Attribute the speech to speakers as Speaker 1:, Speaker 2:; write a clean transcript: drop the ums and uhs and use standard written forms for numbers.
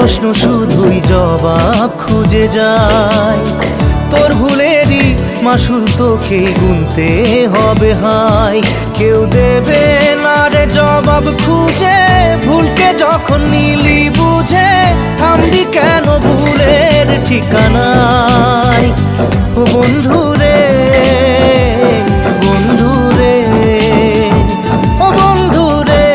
Speaker 1: প্রশ্ন শুধুই জবাব খুঁজে যায়। তোর ভুলেরই মাসুল তোকে গুনতে হবে হায়। কেউ দেবে না রে জবাব খুঁজে, ভুলকে যখন নিলি বুঝে থামবি কেন ভুলের ঠিকানায়। ও বন্ধু রে, বন্ধু রে, ও বন্ধু রে।